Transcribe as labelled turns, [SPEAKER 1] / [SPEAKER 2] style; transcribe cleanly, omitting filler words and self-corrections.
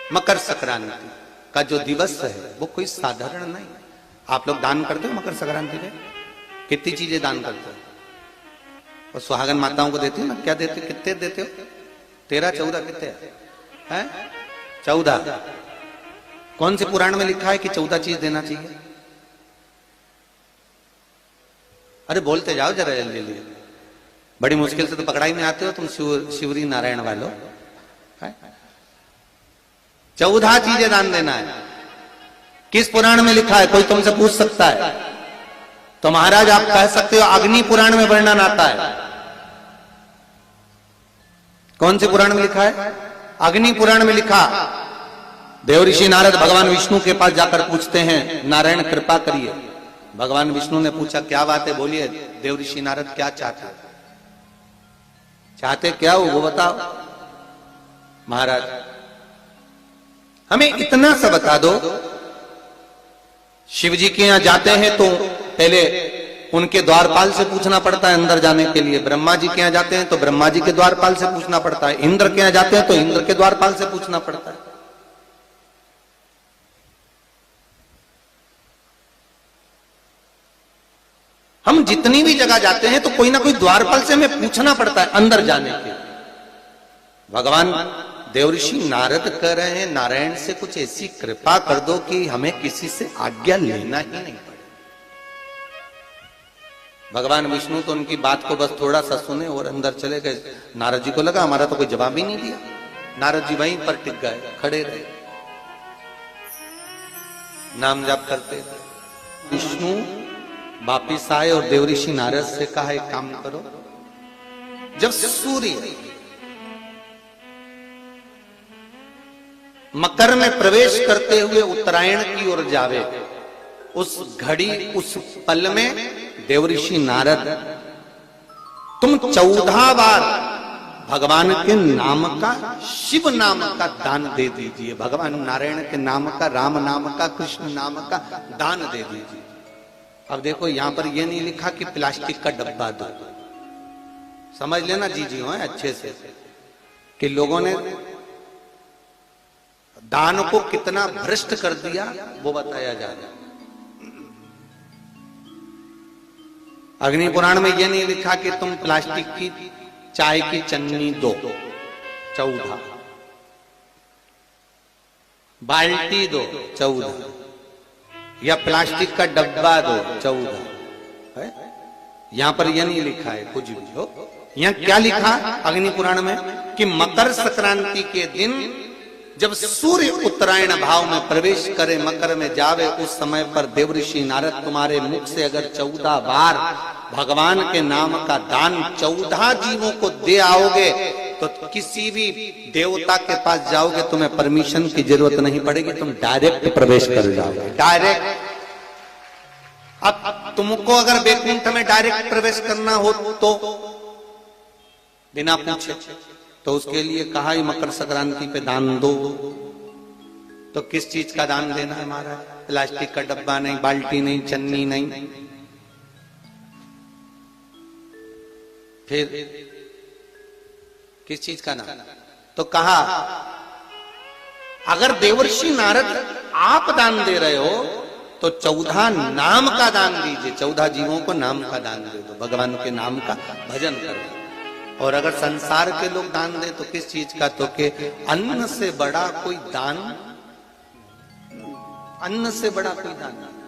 [SPEAKER 1] मकर संक्रांति का जो दिवस है वो कोई साधारण नहीं। आप लोग दान करते हो मकर संक्रांति पे? कितनी चीजें दान करते हो? और सुहागन माताओं को देते हो ना? क्या देते, कितने देते हो? 13 14 कितने हैं? 14। कौन से पुराण में लिखा है कि 14 चीज देना चाहिए? अरे बोलते जाओ जरा जल्दी जल्दी, बड़ी मुश्किल से तो पकड़ाई में आते हो तुम शिवरी नारायण वालों। 14 चीजें दान देना है। किस पुराण में लिखा है? कोई तुमसे पूछ सकता है तो महाराज आप कह सकते हो अग्नि पुराण में वर्णन आता है। कौन से पुराण में लिखा है? अग्नि पुराण में लिखा। देवऋषि नारद भगवान विष्णु के पास जाकर पूछते हैं, नारायण कृपा करिए। भगवान विष्णु ने पूछा क्या बात है, बोलिए देवऋषि नारद क्या चाहते क्या हो वो बताओ। महाराज हमें इतना सा बता दो, शिव जी के यहां जाते हैं तो पहले उनके द्वारपाल से पूछना पड़ता है अंदर जाने के लिए। ब्रह्मा जी के यहां जाते हैं तो ब्रह्मा जी के द्वारपाल से पूछना पड़ता है। इंद्र के यहां जाते हैं तो इंद्र के द्वारपाल से पूछना पड़ता है। हम जितनी भी जगह जाते हैं तो कोई ना कोई द्वारपाल से हमें पूछना पड़ता है अंदर जाने के। भगवान देवऋषि नारद कह रहे हैं नारायण से कुछ ऐसी कृपा कर दो कि हमें किसी से आज्ञा लेना ही नहीं पड़े। भगवान विष्णु तो उनकी बात को बस थोड़ा सा सुने और अंदर चले गए। नारद जी को लगा हमारा तो कोई जवाब ही नहीं दिया। नारद जी वहीं पर टिक गए, खड़े रहे, नाम जाप करते। विष्णु वापिस आए और देवऋषि नारद से कहा एक काम करो, जब सूर्य मकर में प्रवेश करते हुए उत्तरायण की ओर जावे, उस घड़ी उस पल में देवऋषि नारद तुम 14 बार भगवान के नाम का, शिव नाम का दान दे दीजिए। भगवान नारायण के नाम का, राम नाम का, कृष्ण नाम का दान दे दीजिए। अब देखो यहां पर यह नहीं लिखा कि प्लास्टिक का डब्बा दो। समझ लेना जी हो अच्छे से कि लोगों ने दान को कितना भ्रष्ट कर दिया वो बताया जा रहा है। अग्नि पुराण में यह नहीं लिखा कि तुम प्लास्टिक की चाय की चन्नी दो 14, बाल्टी दो 14, या प्लास्टिक का डब्बा दो 14। यहां पर यह नहीं लिखा है कुछ भी हो। यहां क्या लिखा अग्नि पुराण में कि मकर संक्रांति के दिन जब सूर्य उत्तरायण भाव में प्रवेश करे, मकर में जावे, उस समय पर देवऋषि नारद तुम्हारे मुख से अगर 14 बार भगवान के नाम का दान 14 जीवों को दे आओगे तो किसी भी देवता के पास जाओगे तुम्हें परमिशन की जरूरत नहीं पड़ेगी, तुम डायरेक्ट प्रवेश कर जाओगे। डायरेक्ट। अब तुमको अगर वैकुंठ में डायरेक्ट प्रवेश करना हो तो बिना पूछे, तो उसके लिए कहा ही मकर संक्रांति पे दान दो। तो किस चीज का दान देना है हमारा? प्लास्टिक का डब्बा नहीं, बाल्टी नहीं, चन्नी नहीं। फिर किस चीज का नाम? तो कहा अगर देवर्षि नारद आप दान दे रहे हो तो 14 नाम का दान दीजिए। 14 जीवों को नाम का दान दे दो, भगवान के नाम का भजन करो। और अगर संसार के लोग दान दे तो किस चीज का? तो के अन्न से बड़ा कोई दान, अन्न से बड़ा कोई दान नहीं।